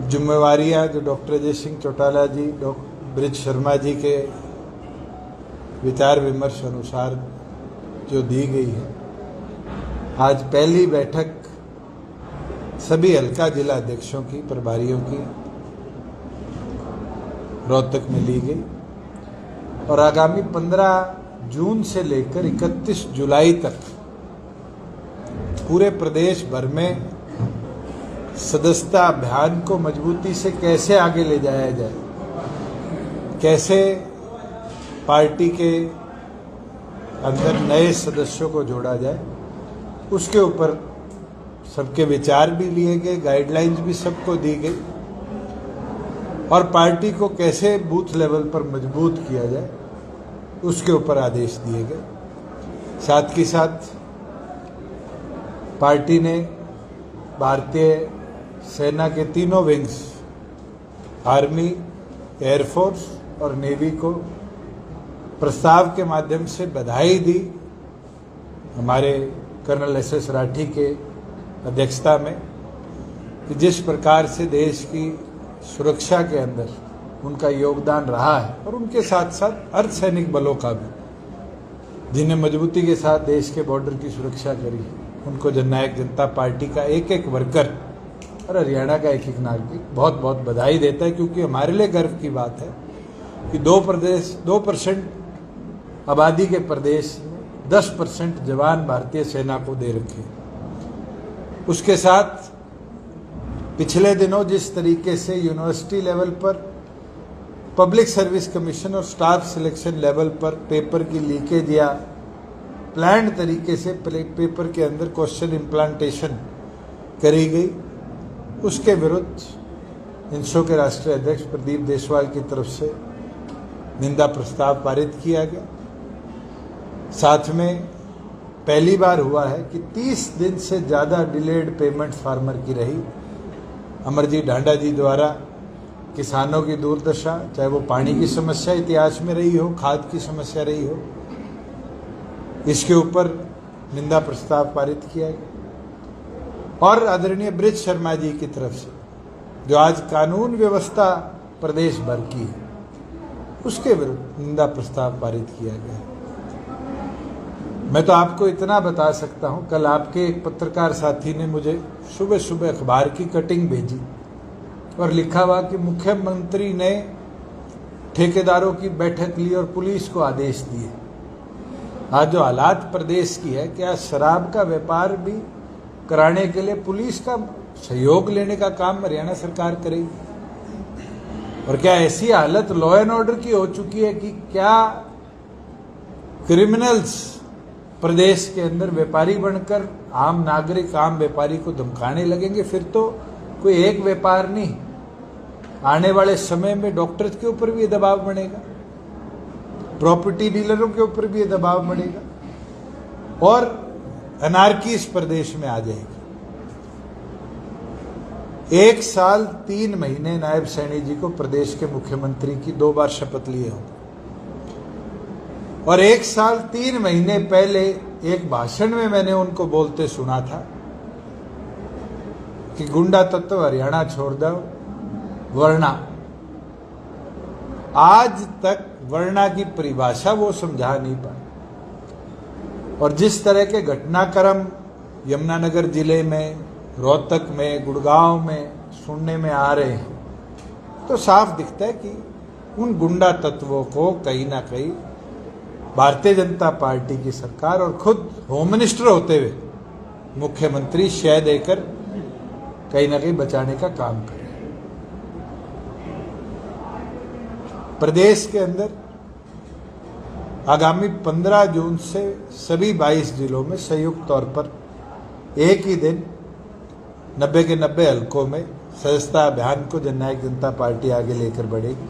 जिम्मेवारियां जो डॉक्टर अजय सिंह चौटाला जी, ब्रिज शर्मा जी के विचार विमर्श अनुसार जो दी गई है, आज पहली बैठक सभी हल्का जिला अध्यक्षों की, प्रभारियों की रोहतक में ली गई और आगामी 15 जून से लेकर 31 जुलाई तक पूरे प्रदेश भर में सदस्यता अभियान को मजबूती से कैसे आगे ले जाया जाए, कैसे पार्टी के अंदर नए सदस्यों को जोड़ा जाए, उसके ऊपर सबके विचार भी लिए गए, गाइडलाइंस भी सबको दी गई और पार्टी को कैसे बूथ लेवल पर मजबूत किया जाए उसके ऊपर आदेश दिए गए। साथ ही साथ पार्टी ने भारतीय सेना के तीनों विंग्स, आर्मी, एयरफोर्स और नेवी को प्रस्ताव के माध्यम से बधाई दी। हमारे कर्नल एस राठी के अध्यक्षता में कि जिस प्रकार से देश की सुरक्षा के अंदर उनका योगदान रहा है और उनके साथ साथ अर्धसैनिक बलों का भी, जिन्हें मजबूती के साथ देश के बॉर्डर की सुरक्षा करी, उनको जननायक जनता पार्टी का एक एक वर्कर और हरियाणा का एक एक नागरिक बहुत बहुत बधाई देता है, क्योंकि हमारे लिए गर्व की बात है कि 2% आबादी के प्रदेश में 10% जवान भारतीय सेना को दे रखे। उसके साथ पिछले दिनों जिस तरीके से यूनिवर्सिटी लेवल पर, पब्लिक सर्विस कमीशन और स्टाफ सिलेक्शन लेवल पर पेपर की लीकेज या प्लान्ड तरीके से पेपर के अंदर क्वेश्चन इम्प्लांटेशन करी गई, उसके विरुद्ध इंसो के राष्ट्रीय अध्यक्ष प्रदीप देशवाल की तरफ से निंदा प्रस्ताव पारित किया गया। साथ में पहली बार हुआ है कि 30 दिन से ज़्यादा डिलेड पेमेंट फार्मर की रही। अमरजीत ढांडा जी द्वारा किसानों की दुर्दशा, चाहे वो पानी की समस्या इतिहास में रही हो, खाद की समस्या रही हो, इसके ऊपर निंदा प्रस्ताव पारित किया गया। और आदरणीय ब्रिज शर्मा जी की तरफ से जो आज कानून व्यवस्था प्रदेश भर की है, उसके विरुद्ध निंदा प्रस्ताव पारित किया गया। मैं तो आपको इतना बता सकता हूं, कल आपके एक पत्रकार साथी ने मुझे सुबह सुबह अखबार की कटिंग भेजी और लिखा हुआ कि मुख्यमंत्री ने ठेकेदारों की बैठक ली और पुलिस को आदेश दिए। आज जो हालात प्रदेश की है, क्या शराब का व्यापार भी कराने के लिए पुलिस का सहयोग लेने का काम हरियाणा सरकार करेगी? और क्या ऐसी हालत लॉ एंड ऑर्डर की हो चुकी है कि क्या क्रिमिनल्स प्रदेश के अंदर व्यापारी बनकर आम नागरिक, आम व्यापारी को धमकाने लगेंगे? फिर तो कोई एक व्यापार नहीं, आने वाले समय में डॉक्टर्स के ऊपर भी ये दबाव बढ़ेगा, प्रॉपर्टी डीलरों के ऊपर भी ये दबाव बढ़ेगा और अनार्की इस प्रदेश में आ जाएगी। 1 साल 3 महीने नायब सैनी जी को प्रदेश के मुख्यमंत्री की 2 बार शपथ लिए होंगे और 1 साल 3 महीने पहले एक भाषण में मैंने उनको बोलते सुना था कि गुंडा तत्व हरियाणा छोड़ दो, वरना। आज तक वरना की परिभाषा वो समझा नहीं पाए और जिस तरह के घटनाक्रम यमुनानगर जिले में, रोहतक में, गुड़गांव में सुनने में आ रहे हैं, तो साफ दिखता है कि उन गुंडा तत्वों को कहीं ना कहीं भारतीय जनता पार्टी की सरकार और खुद होम मिनिस्टर होते हुए मुख्यमंत्री शय देकर कहीं ना कहीं बचाने का काम कर रहे हैं। प्रदेश के अंदर आगामी 15 जून से सभी 22 जिलों में संयुक्त तौर पर एक ही दिन 90 के 90 हलकों में सदस्यता अभियान को जननायक जनता पार्टी आगे लेकर बढ़ेगी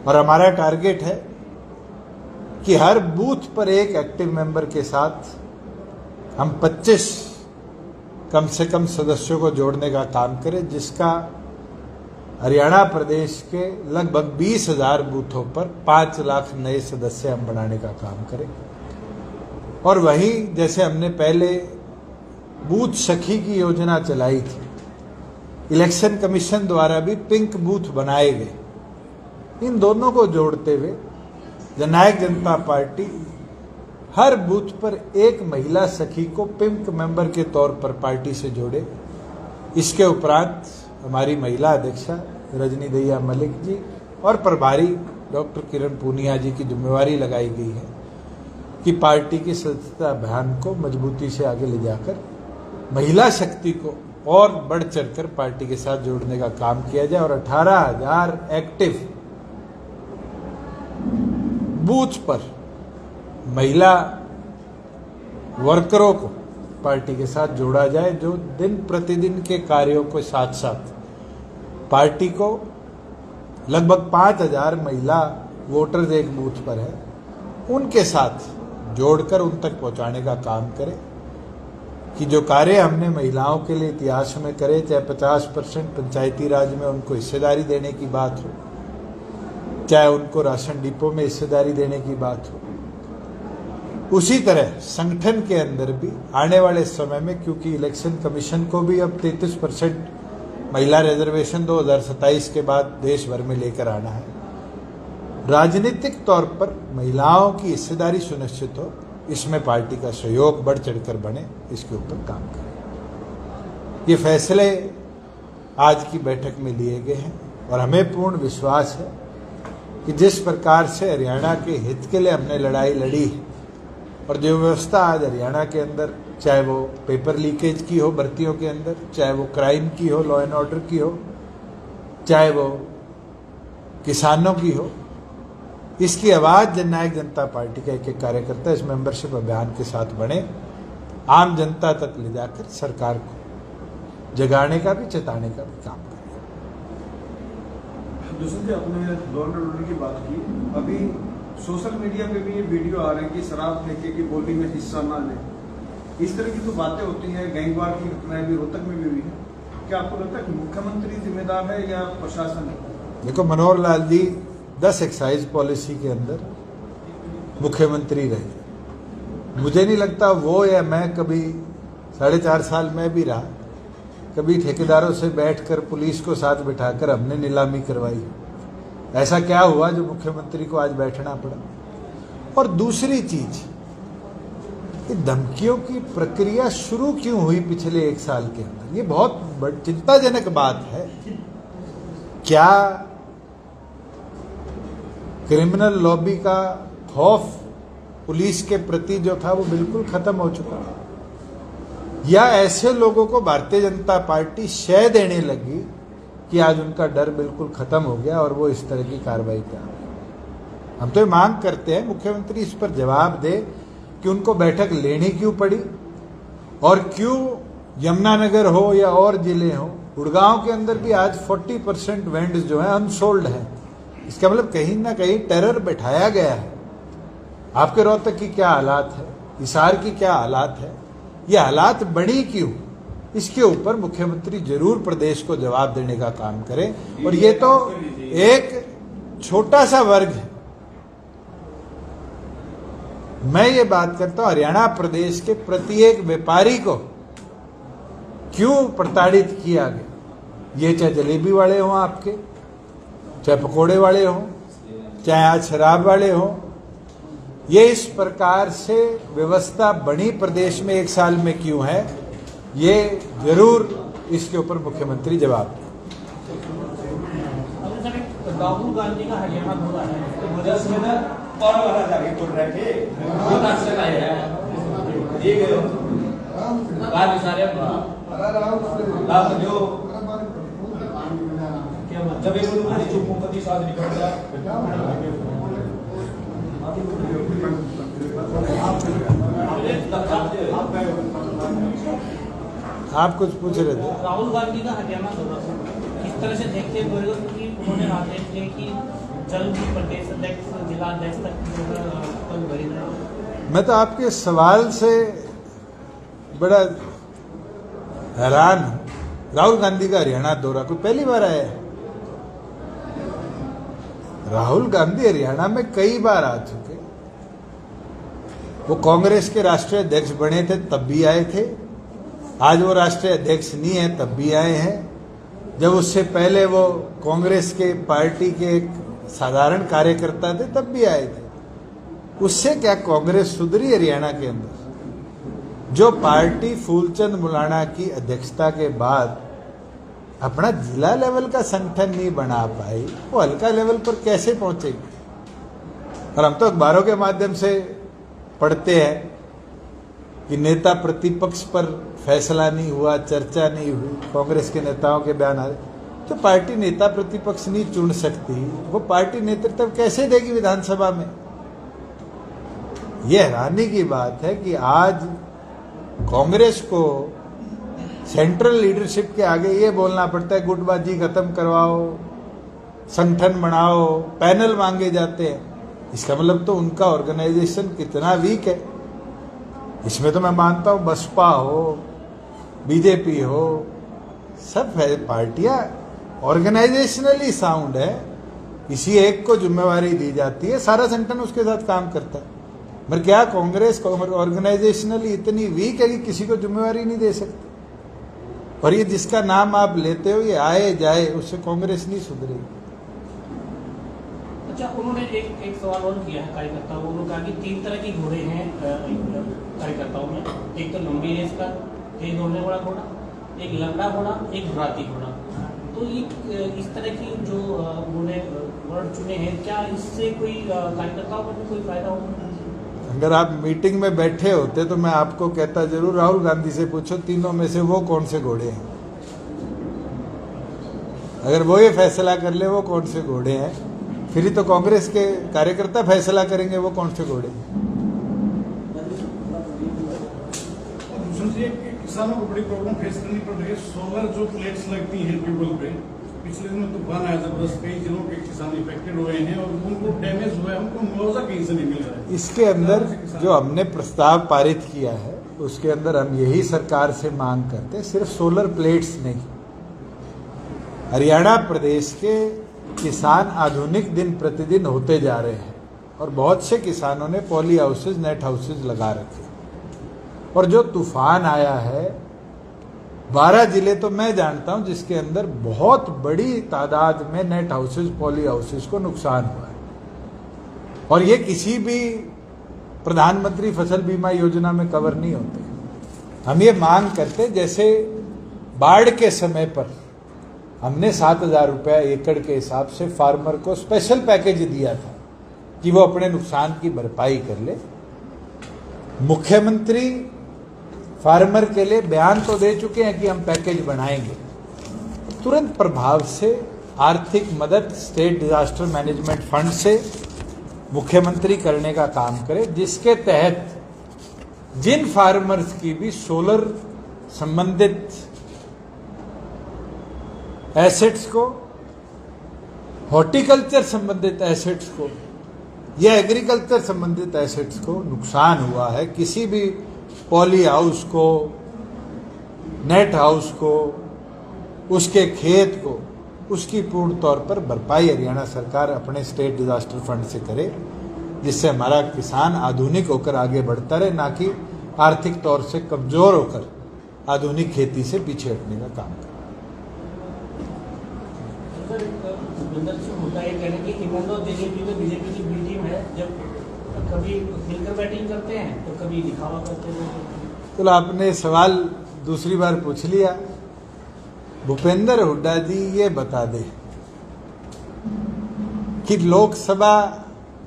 और हमारा टारगेट है कि हर बूथ पर एक एक्टिव मेंबर के साथ हम 25 कम से कम सदस्यों को जोड़ने का काम करें, जिसका हरियाणा प्रदेश के लगभग 20,000 बूथों पर 5 लाख नए सदस्य हम बनाने का काम करें। और वहीं जैसे हमने पहले बूथ सखी की योजना चलाई थी, इलेक्शन कमीशन द्वारा भी पिंक बूथ बनाए गए। इन दोनों को जोड़ते हुए जननायक जनता पार्टी हर बूथ पर एक महिला सखी को पिंक मेंबर के तौर पर पार्टी से जोड़े। इसके उपरांत हमारी महिला अध्यक्षा रजनी दहिया मलिक जी और प्रभारी डॉक्टर किरण पूनिया जी की जिम्मेवारी लगाई गई है कि पार्टी की सदस्यता अभियान को मजबूती से आगे ले जाकर महिला शक्ति को और बढ़ चढ़कर पार्टी के साथ जोड़ने का काम किया जाए और 18,000 एक्टिव बूथ पर महिला वर्करों को पार्टी के साथ जोड़ा जाए, जो दिन प्रतिदिन के कार्यों के साथ साथ पार्टी को लगभग 5,000 महिला वोटर्स एक बूथ पर है, उनके साथ जोड़कर उन तक पहुंचाने का काम करें कि जो कार्य हमने महिलाओं के लिए इतिहास में करे, चाहे 50% पंचायती राज में उनको हिस्सेदारी देने की बात हो, चाहे उनको राशन डिपो में हिस्सेदारी देने की बात हो, उसी तरह संगठन के अंदर भी आने वाले समय में, क्योंकि इलेक्शन कमीशन को भी अब 33% महिला रिजर्वेशन 2027 के बाद देश भर में लेकर आना है, राजनीतिक तौर पर महिलाओं की हिस्सेदारी सुनिश्चित हो, इसमें पार्टी का सहयोग बढ़ चढ़कर बने, इसके ऊपर काम करें। ये फैसले आज की बैठक में लिए गए हैं और हमें पूर्ण विश्वास है कि जिस प्रकार से हरियाणा के हित के लिए हमने लड़ाई लड़ी है और जो व्यवस्था आज हरियाणा के अंदर, चाहे वो पेपर लीकेज की हो भर्तियों के अंदर, चाहे वो क्राइम की हो, लॉ एंड ऑर्डर की हो, चाहे वो किसानों की हो, इसकी आवाज जननायक जनता पार्टी का एक एक कार्यकर्ता इस मेंबरशिप अभियान के साथ बने, आम जनता तक ले जाकर सरकार को जगाने का भी, चेताने का भी काम करें। दूसरी आपने लॉ एंड ऑर्डर की बात की, अभी सोशल मीडिया पे भी ये वीडियो आ रहे हैं कि शराब फेंके की बोली में हिस्सा ना ले, इस तरह की तो बातें होती हैं। गैंगवार की घटनाएं भी रोहतक में भी हुई है। क्या आपको लगता है कि मुख्यमंत्री जिम्मेदार है या प्रशासन है? देखो, मनोहर लाल जी 10 एक्साइज पॉलिसी के अंदर मुख्यमंत्री रहे। मुझे नहीं लगता वो या मैं कभी 4.5 साल में भी रहा, कभी ठेकेदारों से बैठकर पुलिस को साथ बिठाकर हमने नीलामी करवाई। ऐसा क्या हुआ जो मुख्यमंत्री को आज बैठना पड़ा? और दूसरी चीज, धमकियों की प्रक्रिया शुरू क्यों हुई पिछले 1 साल के अंदर? ये बहुत चिंताजनक बात है। क्या क्रिमिनल लॉबी का खौफ पुलिस के प्रति जो था वो बिल्कुल खत्म हो चुका, या ऐसे लोगों को भारतीय जनता पार्टी शय देने लगी कि आज उनका डर बिल्कुल खत्म हो गया और वो इस तरह की कार्रवाई कर? हम तो ये मांग करते हैं मुख्यमंत्री इस पर जवाब दे कि उनको बैठक लेनी क्यों पड़ी और क्यों यमुनानगर हो या और जिले हो, गुड़गांव के अंदर भी आज 40% वेंड्स जो है अनसोल्ड है। इसका मतलब कहीं ना कहीं टेरर बैठाया गया है। आपके रोहतक की क्या हालात है, हिसार की क्या हालात है, ये हालात बड़ी क्यों, इसके ऊपर मुख्यमंत्री जरूर प्रदेश को जवाब देने का काम करें। और ये तो एक छोटा सा वर्ग है। मैं ये बात करता हूं, हरियाणा प्रदेश के प्रत्येक व्यापारी को क्यों प्रताड़ित किया गया? ये चाहे जलेबी वाले हों आपके, चाहे पकोड़े वाले हों, चाहे आज शराब वाले हों, ये इस प्रकार से व्यवस्था बनी प्रदेश में 1 साल में क्यों है? ये जरूर इसके ऊपर मुख्यमंत्री जवाब दें। राहुल गांधी का हरियाणा दौरा है, आप कुछ पूछ रहे थे? राहुल गांधी का हरियाणा दौरा किस तरह से देखते हैं? क्योंकि उन्होंने आदेश दिए कि जल्द ही प्रदेश अध्यक्ष, जिला अध्यक्ष तक भरी जाए। मैं तो आपके सवाल से बड़ा हैरान हूं। राहुल गांधी का हरियाणा दौरा कोई पहली बार आया है? राहुल गांधी हरियाणा में कई बार आ चुके। वो कांग्रेस के राष्ट्रीय अध्यक्ष बने थे तब भी आए थे, आज वो राष्ट्रीय अध्यक्ष नहीं है तब भी आए हैं। जब उससे पहले वो कांग्रेस के पार्टी के एक साधारण कार्यकर्ता थे तब भी आए थे। उससे क्या कांग्रेस सुधरी हरियाणा के अंदर? जो पार्टी फूलचंद मुलाना की अध्यक्षता के बाद अपना जिला लेवल का संगठन नहीं बना पाई, वो हल्का लेवल पर कैसे पहुंचेगी? और हम तो अखबारों के माध्यम से पढ़ते हैं कि नेता प्रतिपक्ष पर फैसला नहीं हुआ, चर्चा नहीं हुई, कांग्रेस के नेताओं के बयान आ रहे। तो पार्टी नेता प्रतिपक्ष नहीं चुन सकती, वो पार्टी नेतृत्व कैसे देगी विधानसभा में? यह हैरानी की बात है कि आज कांग्रेस को सेंट्रल लीडरशिप के आगे ये बोलना पड़ता है गुटबाजी खत्म करवाओ, संगठन बनाओ, पैनल मांगे जाते हैं। इसका मतलब तो उनका ऑर्गेनाइजेशन कितना वीक है। इसमें तो मैं मानता हूं बसपा हो, बीजेपी हो, सब पार्टियां ऑर्गेनाइजेशनली साउंड है। किसी एक को जिम्मेवारी दी जाती है, सारा संगठन उसके साथ काम करता है। मगर क्या कांग्रेस ऑर्गेनाइजेशनली इतनी वीक है कि किसी को जिम्मेवारी नहीं दे सकती? और ये जिसका नाम आप लेते हो, ये आए जाए, उससे कांग्रेस नहीं सुधरेगी। अच्छा, उन्होंने एक सवाल और किया है कार्यकर्ताओं को। उन्होंने कहा कि 3 तरह के घोड़े हैं कार्यकर्ताओं में। एक तो लंबी रेस का, एक दौड़ने वाला घोड़ा, एक लंगड़ा घोड़ा, एक भ्राती घोड़ा। तो ये इस तरह की जो उन्होंने वर्ड चुने हैं, क्या इससे कोई कार्यकर्ताओं को भी कोई फायदा होगा? अगर आप मीटिंग में बैठे होते तो मैं आपको कहता जरूर, राहुल गांधी से पूछो तीनों में से वो कौन से घोड़े हैं। अगर वो ये फैसला कर ले वो कौन से घोड़े हैं, फिर ही तो कांग्रेस के कार्यकर्ता फैसला करेंगे वो कौन से घोड़े हैं। किसानों को बड़ी प्रॉब्लम फेस करनी पड़ रही है। सोलर जो प्लेट्स लगती हैं ट्यूबवेल पे, पिछले दिनों तूफान आया जबरदस्त, कई जिलों के किसान इफेक्टेड हुए हैं और उनको डैमेज हुआ है, उनको मुआवजा कहीं से नहीं मिल रहा है। इसके अंदर जो हमने प्रस्ताव पारित किया है उसके अंदर हम यही सरकार से मांग करते हैं, सिर्फ सोलर प्लेट्स नहीं, हरियाणा प्रदेश के किसान आधुनिक दिन प्रतिदिन होते जा रहे हैं और बहुत से किसानों ने पॉली हाउसेज, नेट हाउसेज लगा रखे। और जो तूफान आया है, 12 जिले तो मैं जानता हूं जिसके अंदर बहुत बड़ी तादाद में नेट हाउसेज, पॉली हाउसेज को नुकसान हुआ है। और ये किसी भी प्रधानमंत्री फसल बीमा योजना में कवर नहीं होते। हम ये मांग करते, जैसे बाढ़ के समय पर हमने 7,000 रुपया एकड़ के हिसाब से फार्मर को स्पेशल पैकेज दिया था कि वो अपने नुकसान की भरपाई कर ले। मुख्यमंत्री फार्मर के लिए बयान तो दे चुके हैं कि हम पैकेज बनाएंगे। तुरंत प्रभाव से आर्थिक मदद स्टेट डिजास्टर मैनेजमेंट फंड से मुख्यमंत्री करने का काम करे, जिसके तहत जिन फार्मर्स की भी सोलर संबंधित एसेट्स को, हॉर्टिकल्चर संबंधित एसेट्स को या एग्रीकल्चर संबंधित एसेट्स को नुकसान हुआ है, किसी भी पॉली हाउस को, नेट हाउस को, उसके खेत को, उसकी पूर्ण तौर पर भरपाई हरियाणा सरकार अपने स्टेट डिजास्टर फंड से करे, जिससे हमारा किसान आधुनिक होकर आगे बढ़ता रहे, ना कि आर्थिक तौर से कमजोर होकर आधुनिक खेती से पीछे हटने का काम करे। मुद्दा ये कहने की बीजेपी की बी टीम है, जब कभी मिलकर बैटिंग करते हैं तो कभी दिखावा करते हैं। तो आपने सवाल दूसरी बार पूछ लिया। भूपेंद्र हुड्डा जी ये बता दे कि लोकसभा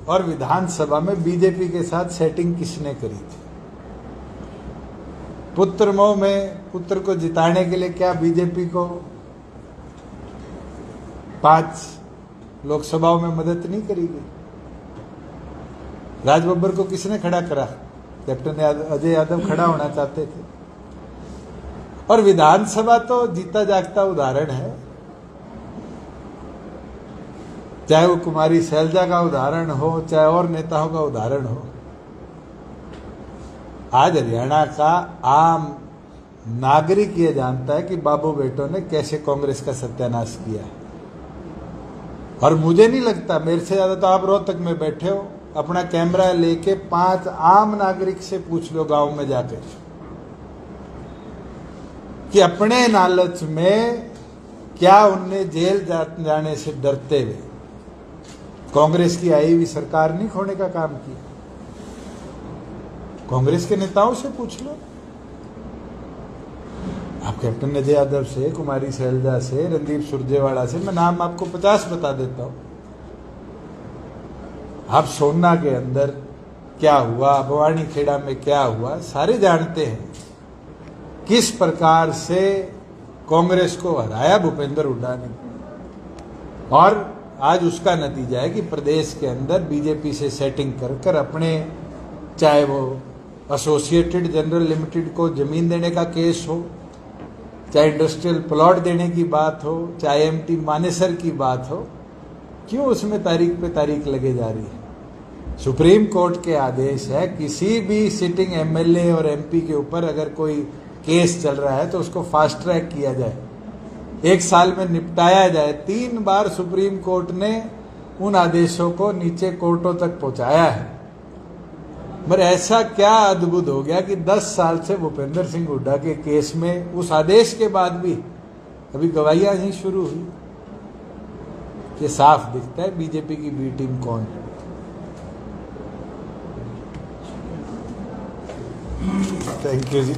और विधानसभा में बीजेपी के साथ सेटिंग किसने करी थी? पुत्र मोह में पुत्र को जिताने के लिए क्या बीजेपी को 5 लोकसभाओं में मदद नहीं करी गई? राज बब्बर को किसने खड़ा करा? कैप्टन अजय यादव खड़ा होना चाहते थे। और विधानसभा तो जीता जागता उदाहरण है, चाहे वो कुमारी शैलजा का उदाहरण हो, चाहे और नेताओं का उदाहरण हो। आज हरियाणा का आम नागरिक ये जानता है कि बाबू बेटों ने कैसे कांग्रेस का सत्यानाश किया है। और मुझे नहीं लगता, मेरे से ज्यादा तो आप रोहतक में बैठे हो, अपना कैमरा लेके 5 आम नागरिक से पूछ लो गांव में जाकर कि अपने लालच में क्या उनने जेल जाने से डरते हुए कांग्रेस की आई हुई सरकार नहीं खोने का काम किया? कांग्रेस के नेताओं से पूछ लो। आप कैप्टन अजय यादव से, कुमारी शैलजा से, रणदीप सुरजेवाला से, मैं नाम आपको 50 बता देता हूं। आप सोना के अंदर क्या हुआ, भवानी खेड़ा में क्या हुआ, सारे जानते हैं। किस प्रकार से कांग्रेस को हराया भूपेंद्र हुड्डा ने, और आज उसका नतीजा है कि प्रदेश के अंदर बीजेपी से सेटिंग कर अपने, चाहे वो एसोसिएटेड जनरल लिमिटेड को जमीन देने का केस हो, चाहे इंडस्ट्रियल प्लॉट देने की बात हो, चाहे एमटी मानेसर की बात हो, क्यों उसमें तारीख पे तारीख लगे जा रही है? सुप्रीम कोर्ट के आदेश है, किसी भी सिटिंग एमएलए और एमपी के ऊपर अगर कोई केस चल रहा है तो उसको फास्ट ट्रैक किया जाए, 1 साल में निपटाया जाए। 3 बार सुप्रीम कोर्ट ने उन आदेशों को नीचे कोर्टों तक पहुंचाया है। पर ऐसा क्या अद्भुत हो गया कि 10 साल से भूपेंद्र सिंह हुड्डा के केस में उस आदेश के बाद भी अभी गवाहियां ही शुरू हुई। ये साफ दिखता है बीजेपी की बी टीम कौन है। Thank you ji.